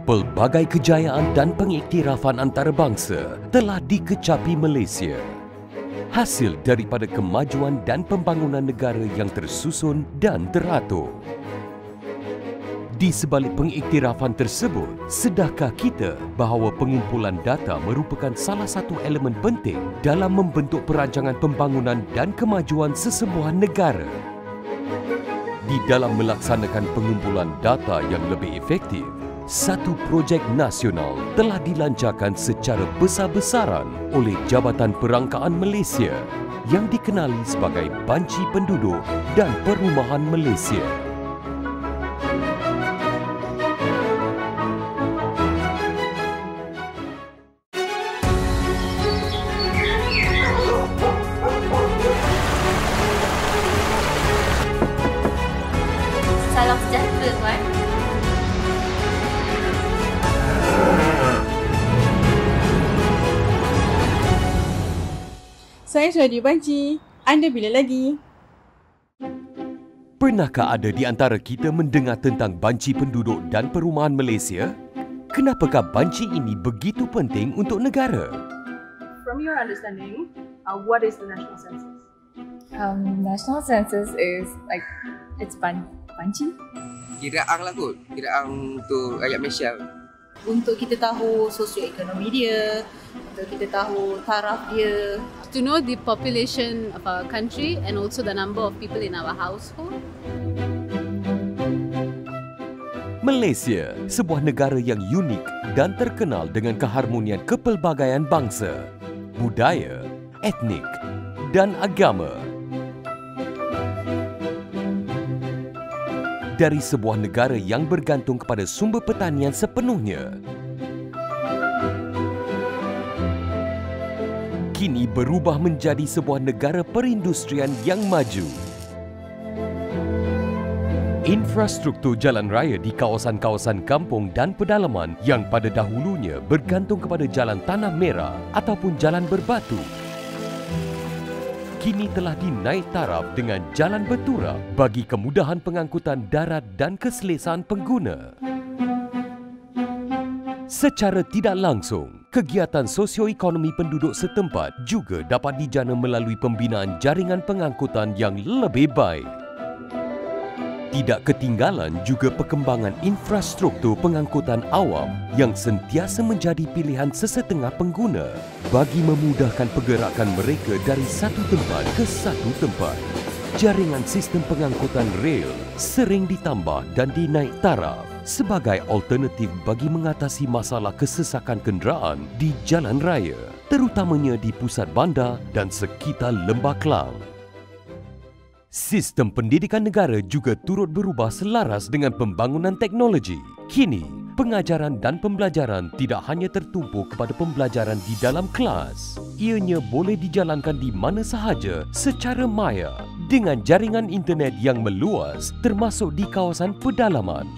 Pelbagai kejayaan dan pengiktirafan antarabangsa telah dikecapi Malaysia. Hasil daripada kemajuan dan pembangunan negara yang tersusun dan teratur. Di sebalik pengiktirafan tersebut, sedakah kita bahawa pengumpulan data merupakan salah satu elemen penting dalam membentuk perancangan pembangunan dan kemajuan sesebuah negara? Di dalam melaksanakan pengumpulan data yang lebih efektif, satu projek nasional telah dilancarkan secara besar-besaran oleh Jabatan Perangkaan Malaysia yang dikenali sebagai Banci Penduduk dan Perumahan Malaysia. Salam sejahtera, Tuan. Saya Radio Banci. Anda bila lagi? Pernahkah ada di antara kita mendengar tentang Banci Penduduk dan Perumahan Malaysia? Kenapakah banci ini begitu penting untuk negara? From your understanding, what is the national census? National census is like it's banci. Kiraan lah kot. Kiraan untuk rakyat Malaysia. Untuk kita tahu sosioekonomi dia, untuk kita tahu taraf dia. To know the population of our country and also the number of people in our household. Malaysia, sebuah negara yang unik dan terkenal dengan keharmonian kepelbagaian bangsa, budaya, etnik dan agama. Dari sebuah negara yang bergantung kepada sumber pertanian sepenuhnya, kini berubah menjadi sebuah negara perindustrian yang maju. Infrastruktur jalan raya di kawasan-kawasan kampung dan pedalaman yang pada dahulunya bergantung kepada jalan tanah merah ataupun jalan berbatu, kini telah dinaik taraf dengan jalan berturap bagi kemudahan pengangkutan darat dan keselesaan pengguna. Secara tidak langsung, kegiatan sosioekonomi penduduk setempat juga dapat dijana melalui pembinaan jaringan pengangkutan yang lebih baik. Tidak ketinggalan juga perkembangan infrastruktur pengangkutan awam yang sentiasa menjadi pilihan sesetengah pengguna bagi memudahkan pergerakan mereka dari satu tempat ke satu tempat. Jaringan sistem pengangkutan rel sering ditambah dan dinaik taraf sebagai alternatif bagi mengatasi masalah kesesakan kenderaan di jalan raya, terutamanya di pusat bandar dan sekitar Lembah Kelang. Sistem pendidikan negara juga turut berubah selaras dengan pembangunan teknologi. Kini, pengajaran dan pembelajaran tidak hanya tertumpu kepada pembelajaran di dalam kelas. Ianya boleh dijalankan di mana sahaja secara maya dengan jaringan internet yang meluas termasuk di kawasan pedalaman.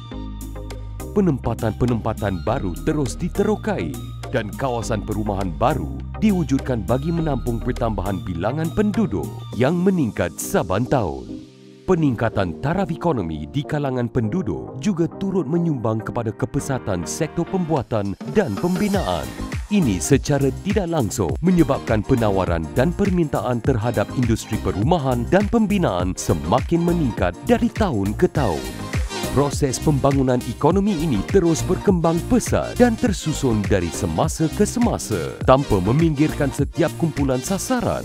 Penempatan-penempatan baru terus diterokai dan kawasan perumahan baru diwujudkan bagi menampung pertambahan bilangan penduduk yang meningkat saban tahun. Peningkatan taraf ekonomi di kalangan penduduk juga turut menyumbang kepada kepesatan sektor pembuatan dan pembinaan. Ini secara tidak langsung menyebabkan penawaran dan permintaan terhadap industri perumahan dan pembinaan semakin meningkat dari tahun ke tahun. Proses pembangunan ekonomi ini terus berkembang pesat dan tersusun dari semasa ke semasa tanpa meminggirkan setiap kumpulan sasaran.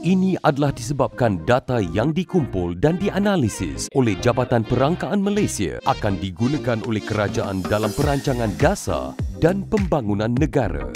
Ini adalah disebabkan data yang dikumpul dan dianalisis oleh Jabatan Perangkaan Malaysia akan digunakan oleh kerajaan dalam perancangan dasar dan pembangunan negara.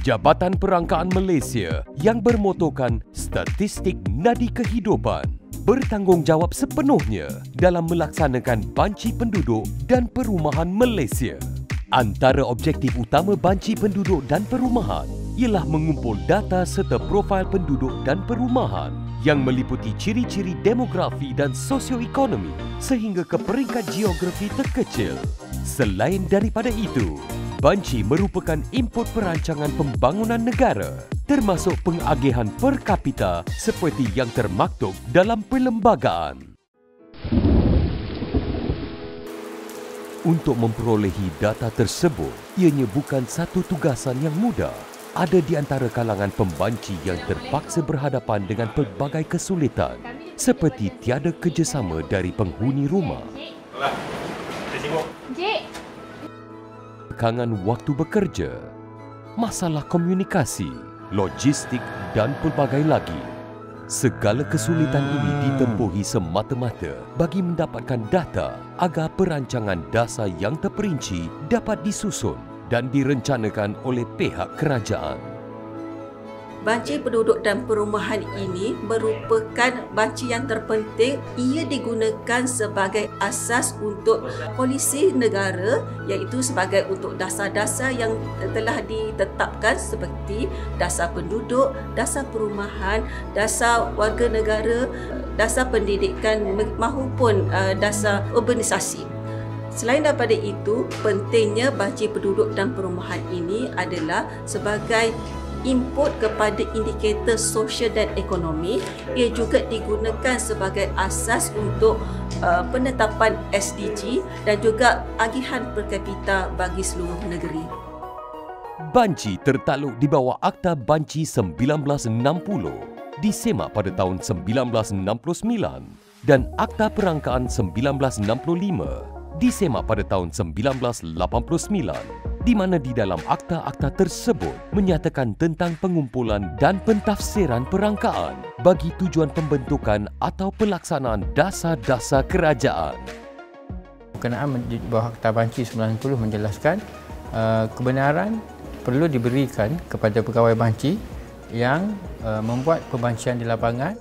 Jabatan Perangkaan Malaysia yang bermotokan Statistik Nadi Kehidupan bertanggungjawab sepenuhnya dalam melaksanakan Banci Penduduk dan Perumahan Malaysia. Antara objektif utama Banci Penduduk dan Perumahan ialah mengumpul data serta profil penduduk dan perumahan yang meliputi ciri-ciri demografi dan sosioekonomi sehingga ke peringkat geografi terkecil. Selain daripada itu, Banci merupakan input perancangan pembangunan negara, termasuk pengagihan per kapita seperti yang termaktub dalam perlembagaan. Untuk memperolehi data tersebut, ianya bukan satu tugasan yang mudah. Ada di antara kalangan pembanci yang terpaksa berhadapan dengan pelbagai kesulitan seperti tiada kerjasama dari penghuni rumah, tekangan waktu bekerja, masalah komunikasi, logistik dan pelbagai lagi. Segala kesulitan ini ditempuhi semata-mata bagi mendapatkan data agar perancangan dasar yang terperinci dapat disusun dan direncanakan oleh pihak kerajaan. Banci penduduk dan perumahan ini merupakan banci yang terpenting. Ia digunakan sebagai asas untuk polisi negara, iaitu sebagai untuk dasar-dasar yang telah ditetapkan seperti dasar penduduk, dasar perumahan, dasar warga negara, dasar pendidikan maupun dasar urbanisasi. Selain daripada itu, pentingnya banci penduduk dan perumahan ini adalah sebagai input kepada indikator sosial dan ekonomi. Ia juga digunakan sebagai asas untuk penetapan SDG dan juga agihan per kapita bagi seluruh negeri. Banci tertakluk di bawah Akta Banci 1960, disemak pada tahun 1969 dan Akta Perangkaan 1965, disemak pada tahun 1989. Di mana di dalam akta-akta tersebut menyatakan tentang pengumpulan dan pentafsiran perangkaan bagi tujuan pembentukan atau pelaksanaan dasar-dasar kerajaan. Berkenaan di bawah Akta Banci 90 menjelaskan kebenaran perlu diberikan kepada pegawai banci yang membuat pembancian di lapangan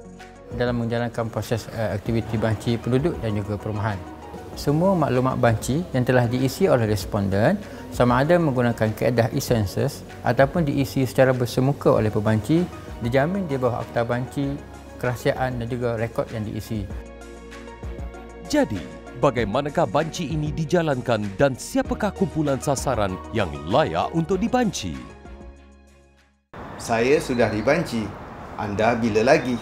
dalam menjalankan proses aktiviti banci penduduk dan juga perumahan. Semua maklumat banci yang telah diisi oleh responden sama ada menggunakan kaedah e-census ataupun diisi secara bersemuka oleh pembanci dijamin di bawah Akta Banci, kerahsiaan dan juga rekod yang diisi. Jadi, bagaimanakah banci ini dijalankan dan siapakah kumpulan sasaran yang layak untuk dibanci? Saya sudah dibanci. Anda bila lagi?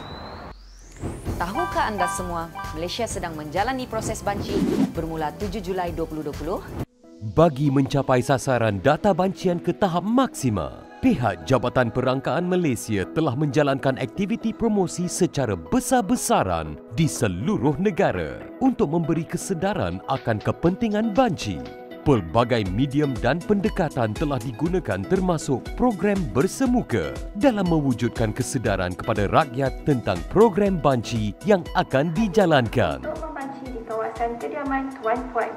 Tahukah anda semua, Malaysia sedang menjalani proses banci bermula 7 Julai 2020? Bagi mencapai sasaran data bancian ke tahap maksima, pihak Jabatan Perangkaan Malaysia telah menjalankan aktiviti promosi secara besar-besaran di seluruh negara untuk memberi kesedaran akan kepentingan banci. Pelbagai medium dan pendekatan telah digunakan termasuk program bersemuka dalam mewujudkan kesedaran kepada rakyat tentang program banci yang akan dijalankan. Untuk membanci di kawasan kediaman tuan-puan,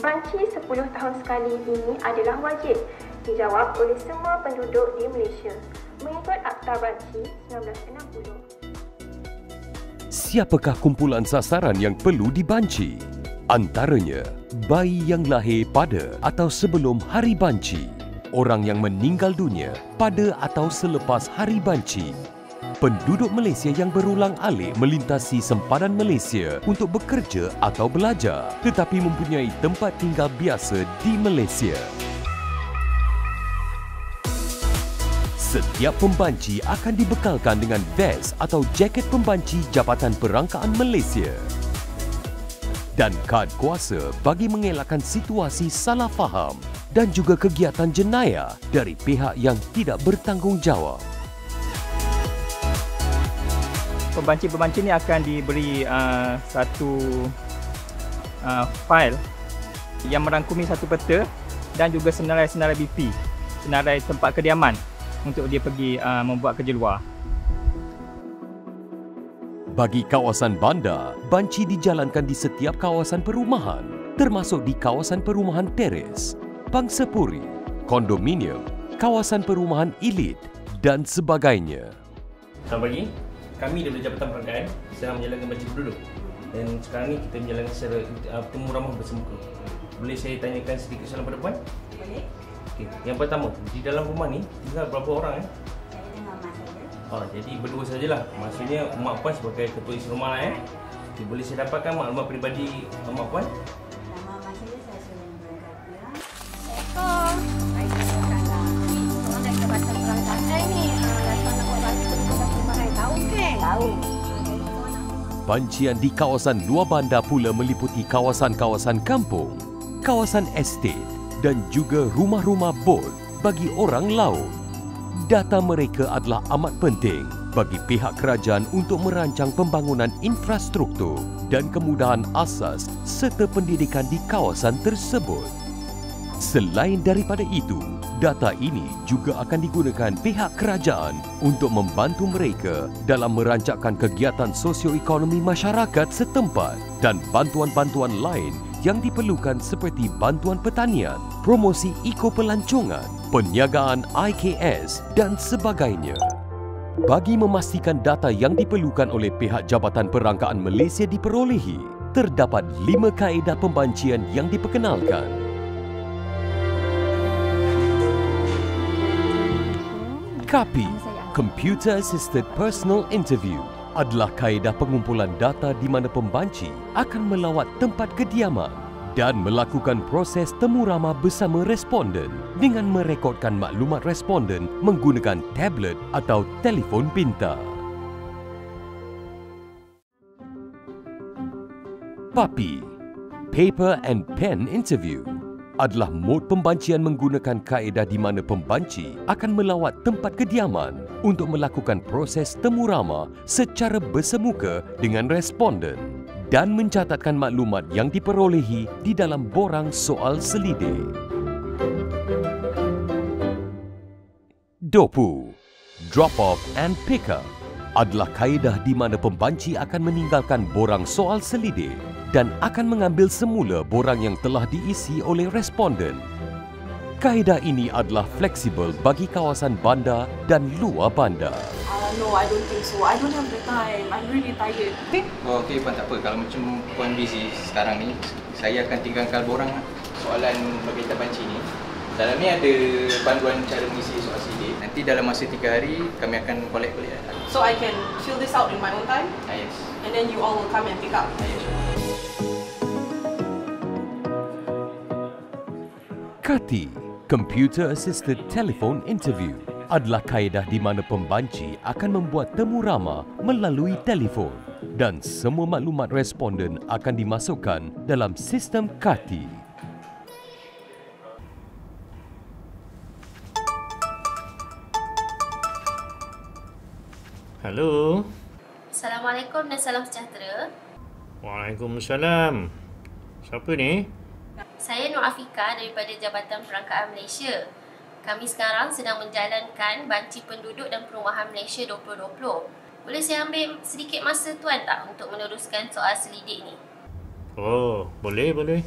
banci 10 tahun sekali ini adalah wajib dijawab oleh semua penduduk di Malaysia mengikut Akta Banci 1960. Siapakah kumpulan sasaran yang perlu dibanci? Antaranya, bayi yang lahir pada atau sebelum hari banci, orang yang meninggal dunia pada atau selepas hari banci, penduduk Malaysia yang berulang-alik melintasi sempadan Malaysia untuk bekerja atau belajar tetapi mempunyai tempat tinggal biasa di Malaysia. Setiap pembanci akan dibekalkan dengan vest atau jaket pembanci Jabatan Perangkaan Malaysia dan kad kuasa bagi mengelakkan situasi salah faham dan juga kegiatan jenayah dari pihak yang tidak bertanggungjawab. Pembanci-pembanci ini akan diberi satu fail yang merangkumi satu peta dan juga senarai-senarai BP, senarai tempat kediaman untuk dia pergi membuat kerja luar. Bagi kawasan bandar, banci dijalankan di setiap kawasan perumahan, termasuk di kawasan perumahan teres, pangsapuri, kondominium, kawasan perumahan elit dan sebagainya. Selamat pagi, kami dari Jabatan Perangkaan sedang menjalankan banci penduduk dan sekarang ni kita menjalankan secara temu ramah bersemuka. Boleh saya tanyakan sedikit soalan pada puan? Boleh. Okay. Yang pertama, di dalam rumah ni tinggal berapa orang? Saya dengan mak saya. Jadi berdua sajalah. Maksudnya mak puan sebagai ketua isi rumah lah. Okay, boleh saya dapatkan maklumat peribadi mak puan? Nama mak saya sudah berkata. Orang dari Jabatan Perangkaan ni datang nak buat banci penduduk perumahan. Tahu ke? Tahu. Bancian di kawasan luar bandar pula meliputi kawasan-kawasan kampung, kawasan estate dan juga rumah-rumah bot bagi orang laut. Data mereka adalah amat penting bagi pihak kerajaan untuk merancang pembangunan infrastruktur dan kemudahan asas serta pendidikan di kawasan tersebut. Selain daripada itu, data ini juga akan digunakan pihak kerajaan untuk membantu mereka dalam merancangkan kegiatan sosioekonomi masyarakat setempat dan bantuan-bantuan lain yang diperlukan seperti bantuan pertanian, promosi ekopelancongan, penjagaan IKS dan sebagainya. Bagi memastikan data yang diperlukan oleh pihak Jabatan Perangkaan Malaysia diperolehi, terdapat 5 kaedah pembancian yang diperkenalkan. KAPI, Computer Assisted Personal Interview, adalah kaedah pengumpulan data di mana pembanci akan melawat tempat kediaman dan melakukan proses temu ramah bersama responden dengan merekodkan maklumat responden menggunakan tablet atau telefon pintar. PAPI, Paper and Pen Interview, adalah mod pembancian menggunakan kaedah di mana pembanci akan melawat tempat kediaman untuk melakukan proses temu ramah secara bersemuka dengan responden dan mencatatkan maklumat yang diperolehi di dalam borang soal selidik. DOPU, Drop Off and Pick Up, adalah kaedah di mana pembanci akan meninggalkan borang soal selidik dan akan mengambil semula borang yang telah diisi oleh responden. Kaedah ini adalah fleksibel bagi kawasan bandar dan luar bandar. No, I don't think so. I don't have the time. I'm really tired. Okey, Puan tak apa. Kalau macam Puan busy sekarang ni, saya akan tinggalkan borang soalan berkaitan banci ni. Dalam ni ada panduan cara mengisi soal selidik. Nanti dalam masa 3 hari, kami akan collect. So I can fill this out in my own time? Yes. And then you all will come and pick up? Yes. KATI, Computer Assisted Telephone Interview, adalah kaedah di mana pembanci akan membuat temu ramah melalui telefon dan semua maklumat responden akan dimasukkan dalam sistem KATI. Halo. Assalamualaikum dan salam sejahtera. Waalaikumsalam. Siapa ni? Saya Nur Afika daripada Jabatan Perangkaan Malaysia. Kami sekarang sedang menjalankan banci penduduk dan perumahan Malaysia 2020. Boleh saya ambil sedikit masa tuan tak untuk meneruskan soal selidik ni? Oh, boleh.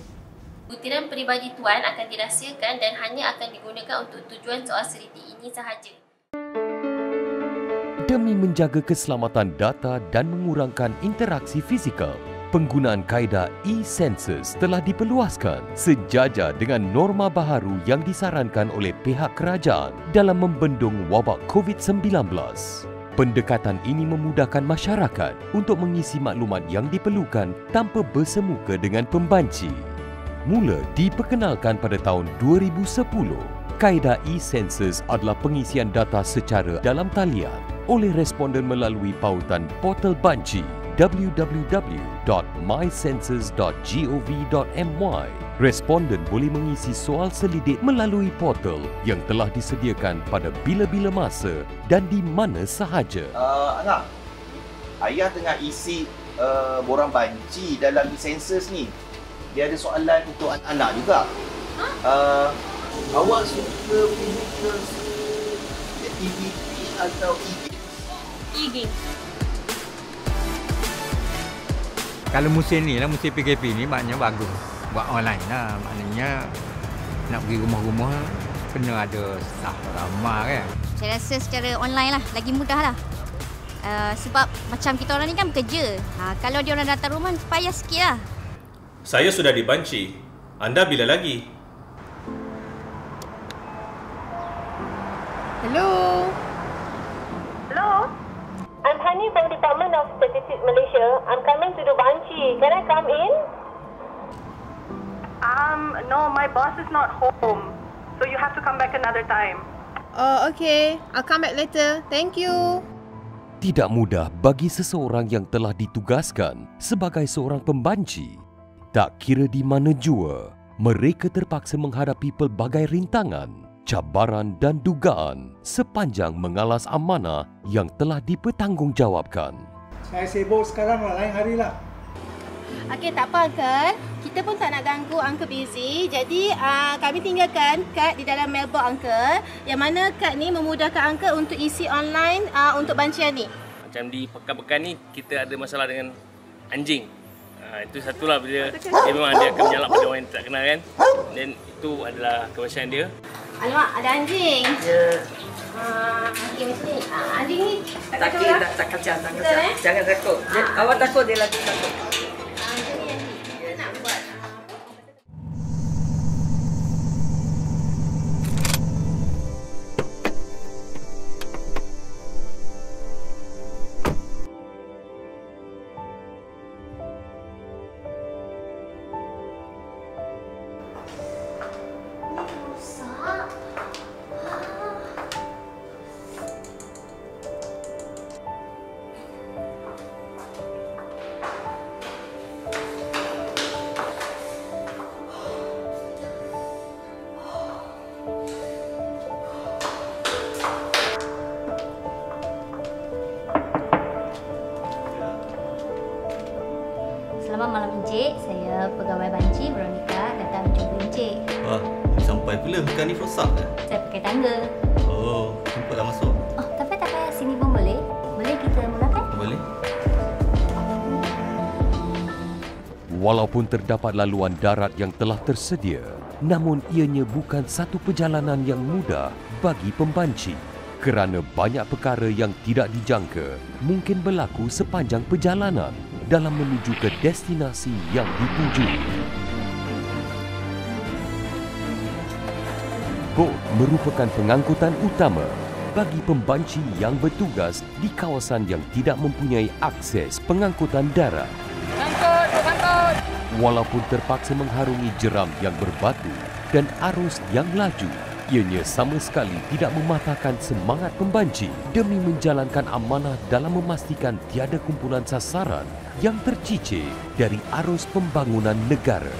Butiran peribadi tuan akan dirahsiakan dan hanya akan digunakan untuk tujuan soal selidik ini sahaja. Demi menjaga keselamatan data dan mengurangkan interaksi fizikal, penggunaan kaedah e-census telah diperluaskan sejajar dengan norma baharu yang disarankan oleh pihak kerajaan dalam membendung wabak COVID-19. Pendekatan ini memudahkan masyarakat untuk mengisi maklumat yang diperlukan tanpa bersemuka dengan pembanci. Mula diperkenalkan pada tahun 2010, kaedah e-census adalah pengisian data secara dalam talian oleh responden melalui pautan portal banci www.mycensus.gov.my. Responden boleh mengisi soal selidik melalui portal yang telah disediakan pada bila-bila masa dan di mana sahaja. Anak, ayah tengah isi borang banci dalam e-census ni. Dia ada soalan untuk anak-anak juga. Awak suka physical activity atau e-games? E-games. Kalau musim ni lah, musim PKP ni maknanya bagus. Buat online lah. Maknanya nak pergi rumah-rumah kena ada staff ramah kan. Saya rasa secara online lah, lagi mudah lah. Sebab macam kita orang ni kan bekerja. Kalau dia orang datang rumah, payah sikit lah. Saya sudah dibanci. Anda bila lagi? Hello? Hello? I'm Hani from Department of Statistics Malaysia. I'm coming to do banci. Can I come in? No, my boss is not home. So you have to come back another time. Oh, okay. I'll come back later. Thank you. Tidak mudah bagi seseorang yang telah ditugaskan sebagai seorang pembanci. Tak kira di mana jua, mereka terpaksa menghadapi pelbagai rintangan, cabaran dan dugaan sepanjang mengalas amanah yang telah dipertanggungjawabkan. Saya sibuk sekarang lah, lain hari lah. Okey, tak apa Uncle. Kita pun tak nak ganggu Uncle busy. Jadi kami tinggalkan kad di dalam mailbox Uncle. Yang mana kad ni memudahkan Uncle untuk isi online untuk bancian ni. Macam di pekan-pekan ni, kita ada masalah dengan anjing. Itu satulah dia memang dia akan menyalak pada orang yang tak kenal kan. Dan itu adalah kebiasaan dia. Alamak, ada anjing. Ya. Okey, macam ni. Anjing ni Tak kacau. Jangan takut. Awak takut, dia lagi takut. Selamat malam Encik, saya pegawai banci Veronica datang jumpa Encik. Wah, sampai pula bukan lift rosak ke? Saya pakai tangga. Oh, cepatlah masuk. Oh, tapi tak payah sini pun boleh. Boleh kita mulakan? Boleh. Walaupun terdapat laluan darat yang telah tersedia, namun ianya bukan satu perjalanan yang mudah bagi pembanci kerana banyak perkara yang tidak dijangka mungkin berlaku sepanjang perjalanan dalam menuju ke destinasi yang dituju. Bot merupakan pengangkutan utama bagi pembanci yang bertugas di kawasan yang tidak mempunyai akses pengangkutan darat. Angkut! Walaupun terpaksa mengharungi jeram yang berbatu dan arus yang laju, ianya sama sekali tidak mematahkan semangat pembanci demi menjalankan amanah dalam memastikan tiada kumpulan sasaran yang tercicir dari arus pembangunan negara.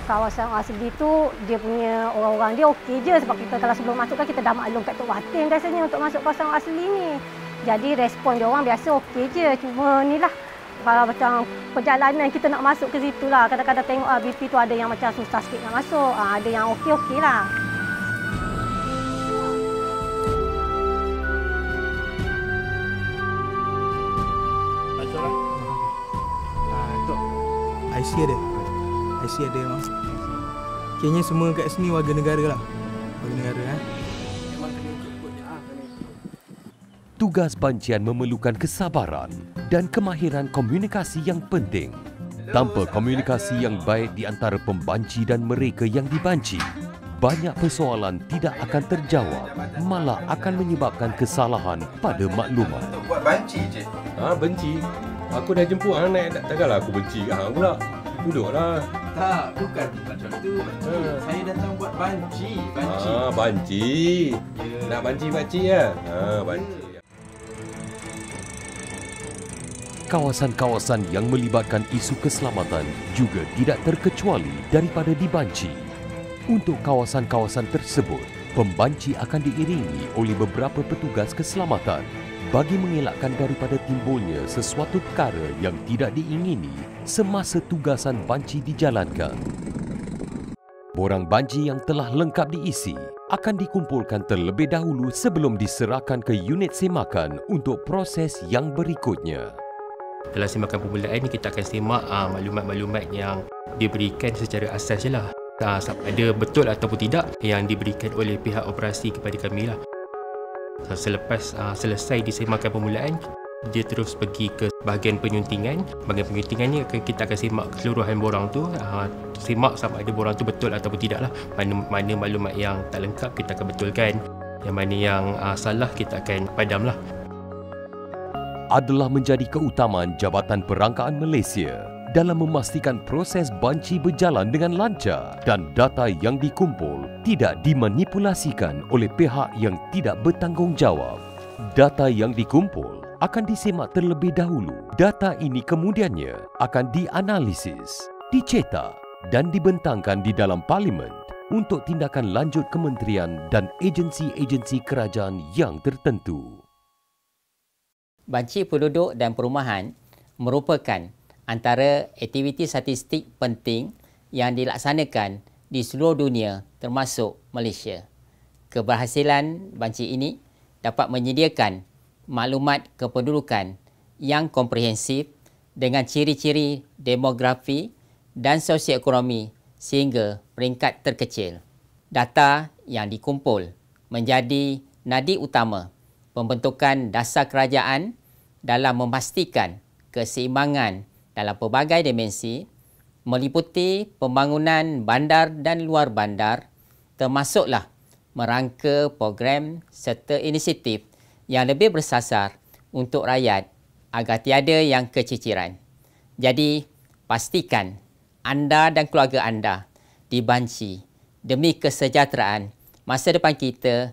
Kawasan asli tu dia punya orang-orang dia okey je sebab kita kalau sebelum masuk kan kita dah maklum kat Tok Watin rasanya untuk masuk kawasan asli ni. Jadi respon dia orang biasa okey je. Cuma ni lah kalau macam perjalanan kita nak masuk ke situ lah. Kadang-kadang tengok BP tu ada yang macam susah sikit nak masuk. Ada yang okey-okey lah. IC ada memang. Kayaknya semua kat sini warga negara lah. Warga negara Tugas bancian memerlukan kesabaran dan kemahiran komunikasi yang penting. Tanpa komunikasi yang baik di antara pembanci dan mereka yang dibanci, banyak persoalan tidak akan terjawab, malah akan menyebabkan kesalahan pada maklumat. Buat banci je. Benci? Aku dah jemput hang naik, takkanlah aku benci kat hang pula. Duduklah. Tak, bukan macam tu. Saya datang buat banci. Banci. Yeah. Nak banci pakcik ya? Banci. Kawasan-kawasan yang melibatkan isu keselamatan juga tidak terkecuali daripada dibanci. Untuk kawasan-kawasan tersebut, pembanci akan diiringi oleh beberapa petugas keselamatan bagi mengelakkan daripada timbulnya sesuatu perkara yang tidak diingini semasa tugasan banci dijalankan. Borang banci yang telah lengkap diisi akan dikumpulkan terlebih dahulu sebelum diserahkan ke unit semakan untuk proses yang berikutnya. Dalam semakan permulaan ni kita akan semak maklumat-maklumat yang diberikan secara asas je lah. Ada betul ataupun tidak yang diberikan oleh pihak operasi kepada kami lah. Selepas selesai disemakan permulaan, dia terus pergi ke bahagian penyuntingan. Bahagian penyuntingan ni kita akan semak keseluruhan borang tu, semak sama ada borang tu betul ataupun tidak lah. Mana maklumat yang tak lengkap kita akan betulkan, yang mana yang salah kita akan padam lah. Adalah menjadi keutamaan Jabatan Perangkaan Malaysia dalam memastikan proses banci berjalan dengan lancar dan data yang dikumpul tidak dimanipulasikan oleh pihak yang tidak bertanggungjawab. Data yang dikumpul akan disemak terlebih dahulu. Data ini kemudiannya akan dianalisis, dicetak dan dibentangkan di dalam Parlimen untuk tindakan lanjut kementerian dan agensi-agensi kerajaan yang tertentu. Banci penduduk dan perumahan merupakan antara aktiviti statistik penting yang dilaksanakan di seluruh dunia termasuk Malaysia. Keberhasilan banci ini dapat menyediakan maklumat kependudukan yang komprehensif dengan ciri-ciri demografi dan sosioekonomi sehingga peringkat terkecil. Data yang dikumpul menjadi nadi utama pembentukan dasar kerajaan dalam memastikan keseimbangan dalam pelbagai dimensi meliputi pembangunan bandar dan luar bandar, termasuklah merangka program serta inisiatif yang lebih bersasar untuk rakyat agar tiada yang keciciran. Jadi, pastikan anda dan keluarga anda dibanci demi kesejahteraan masa depan kita